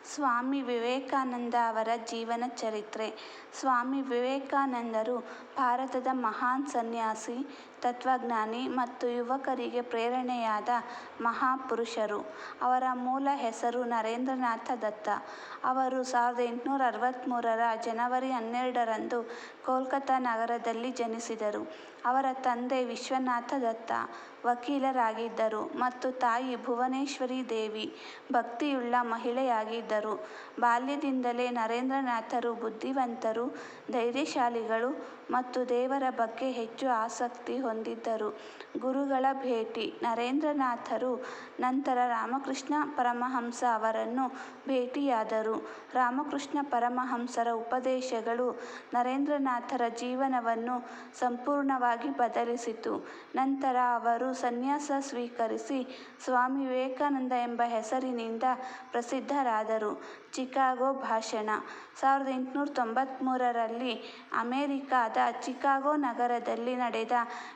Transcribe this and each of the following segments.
ಸ್ವಾಮಿ ವಿವೇಕಾನಂದ ಅವರ ಜೀವನ ಚರಿತ್ರೆ. ಸ್ವಾಮಿ ವಿವೇಕಾನಂದರು ಭಾರತದ ಮಹಾನ್ ಸನ್ಯಾಸಿ, ತತ್ವಜ್ಞಾನಿ ಮತ್ತು ಯುವಕರಿಗೆ ಪ್ರೇರಣೆಯಾದ ಮಹಾಪುರುಷರು. ಅವರ ಮೂಲ ಹೆಸರು ನರೇಂದ್ರನಾಥ ದತ್ತ. ಅವರು 1863 ಜನವರಿ 12ರಂದು ಕೋಲ್ಕತಾ ನಗರದಲ್ಲಿ ಜನಿಸಿದರು. ಅವರ ತಂದೆ ವಿಶ್ವನಾಥ ದತ್ತ ವಕೀಲರಾಗಿದ್ದರು ಮತ್ತು ತಾಯಿ ಭುವನೇಶ್ವರಿ ದೇವಿ ಭಕ್ತಿಯುಳ್ಳ ಮಹಿಳೆಯಾಗಿದ್ದರು. ಬಾಲ್ಯದಿಂದಲೇ ನರೇಂದ್ರನಾಥರು ಬುದ್ಧಿವಂತರು, ಧೈರ್ಯಶಾಲಿಗಳು ಮತ್ತು ದೇವರ ಬಗ್ಗೆ ಹೆಚ್ಚು ಆಸಕ್ತಿ ಹೊಂದಿದ್ದರು. ಗುರುಗಳ ಭೇಟಿ. ನರೇಂದ್ರನಾಥರು ನಂತರ ರಾಮಕೃಷ್ಣ ಪರಮಹಂಸ ಅವರನ್ನು ಭೇಟಿಯಾದರು. ರಾಮಕೃಷ್ಣ ಪರಮಹಂಸರ ಉಪದೇಶಗಳು ನರೇಂದ್ರನಾಥರ ಜೀವನವನ್ನು ಸಂಪೂರ್ಣವಾಗಿ ಬದಲಿಸಿತು. ನಂತರ ಅವರು ಸನ್ಯಾಸ ಸ್ವೀಕರಿಸಿ ಸ್ವಾಮಿ ವಿವೇಕಾನಂದ ಎಂಬ ಹೆಸರಿನಿಂದ ಪ್ರಸಿದ್ಧರಾದರು. ಚಿಕಾಗೋ ಭಾಷಣ. 1893ರಲ್ಲಿ ಅಮೆರಿಕಾದ ಚಿಕಾಗೋ ನಗರದಲ್ಲಿ ನಡೆದ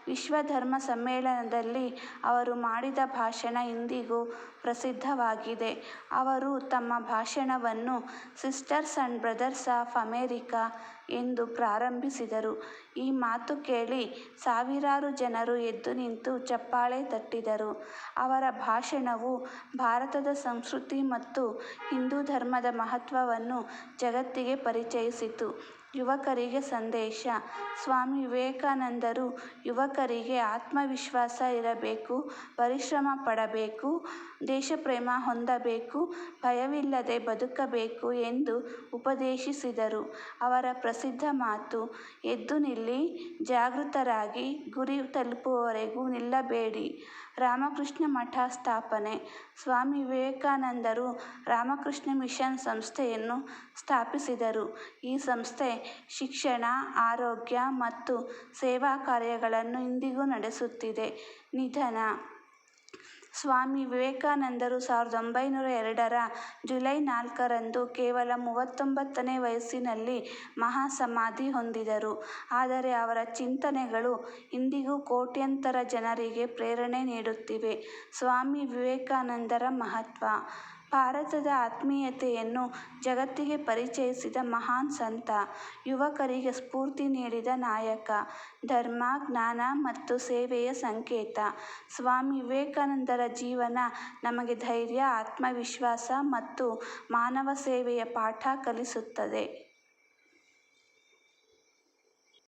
ವಿಶ್ವ ಧರ್ಮ ಸಮ್ಮೇಳನದಲ್ಲಿ ಅವರು ಮಾಡಿದ ಭಾಷಣ ಇಂದಿಗೂ ಪ್ರಸಿದ್ಧವಾಗಿದೆ. ಅವರು ತಮ್ಮ ಭಾಷಣವನ್ನು sisters and brothers of America ಎಂದು ಪ್ರಾರಂಭಿಸಿದರು. ಈ ಮಾತು ಕೇಳಿ ಸಾವಿರಾರು ಜನರು ಎದ್ದು ನಿಂತು ಚಪ್ಪಾಳೆ ತಟ್ಟಿದರು. ಅವರ ಭಾಷಣವು ಭಾರತದ ಸಂಸ್ಕೃತಿ ಮತ್ತು ಹಿಂದೂ ಧರ್ಮದ ಮಹತ್ವವನ್ನು ಜಗತ್ತಿಗೆ ಪರಿಚಯಿಸಿತು. ಯುವಕರಿಗೆ ಸಂದೇಶ. ಸ್ವಾಮಿ ವಿವೇಕಾನಂದರು ಯುವಕರಿಗೆ ಆತ್ಮವಿಶ್ವಾಸ ಇರಬೇಕು, ಪರಿಶ್ರಮ ಪಡಬೇಕು, ದೇಶಪ್ರೇಮ ಹೊಂದಬೇಕು, ಭಯವಿಲ್ಲದೆ ಬದುಕಬೇಕು ಎಂದು ಉಪದೇಶಿಸಿದರು. ಅವರ ಪ್ರಸಿದ್ಧ ಮಾತು "ಎದ್ದು ನಿಲ್ಲಿ, ಜಾಗೃತರಾಗಿ, ಗುರಿ ತಲುಪುವವರೆಗೂ ನಿಲ್ಲಬೇಡಿ". ರಾಮಕೃಷ್ಣ ಮಠ ಸ್ಥಾಪನೆ. ಸ್ವಾಮಿ ವಿವೇಕಾನಂದರು ರಾಮಕೃಷ್ಣ ಮಿಷನ್ ಸಂಸ್ಥೆಯನ್ನು ಸ್ಥಾಪಿಸಿದರು. ಈ ಸಂಸ್ಥೆ ಶಿಕ್ಷಣ, ಆರೋಗ್ಯ ಮತ್ತು ಸೇವಾ ಕಾರ್ಯಗಳನ್ನು ಇಂದಿಗೂ ನಡೆಸುತ್ತಿದೆ. ನಿಧನ. ಸ್ವಾಮಿ ವಿವೇಕಾನಂದರು 1902ರ ಜುಲೈ 4ರಂದು ಕೇವಲ 39ನೇ ವಯಸ್ಸಿನಲ್ಲಿ ಮಹಾಸಮಾಧಿ ಹೊಂದಿದರು. ಆದರೆ ಅವರ ಚಿಂತನೆಗಳು ಇಂದಿಗೂ ಕೋಟ್ಯಂತರ ಜನರಿಗೆ ಪ್ರೇರಣೆ ನೀಡುತ್ತಿವೆ. ಸ್ವಾಮಿ ವಿವೇಕಾನಂದರ ಮಹತ್ವ. ಭಾರತದ ಆತ್ಮೀಯತೆಯನ್ನು ಜಗತ್ತಿಗೆ ಪರಿಚಯಿಸಿದ ಮಹಾನ್ ಸಂತ, ಯುವಕರಿಗೆ ಸ್ಫೂರ್ತಿ ನೀಡಿದ ನಾಯಕ, ಧರ್ಮ, ಜ್ಞಾನ ಮತ್ತು ಸೇವೆಯ ಸಂಕೇತ. ಸ್ವಾಮಿ ವಿವೇಕಾನಂದರ ಜೀವನ ನಮಗೆ ಧೈರ್ಯ, ಆತ್ಮವಿಶ್ವಾಸ ಮತ್ತು ಮಾನವ ಸೇವೆಯ ಪಾಠ ಕಲಿಸುತ್ತದೆ.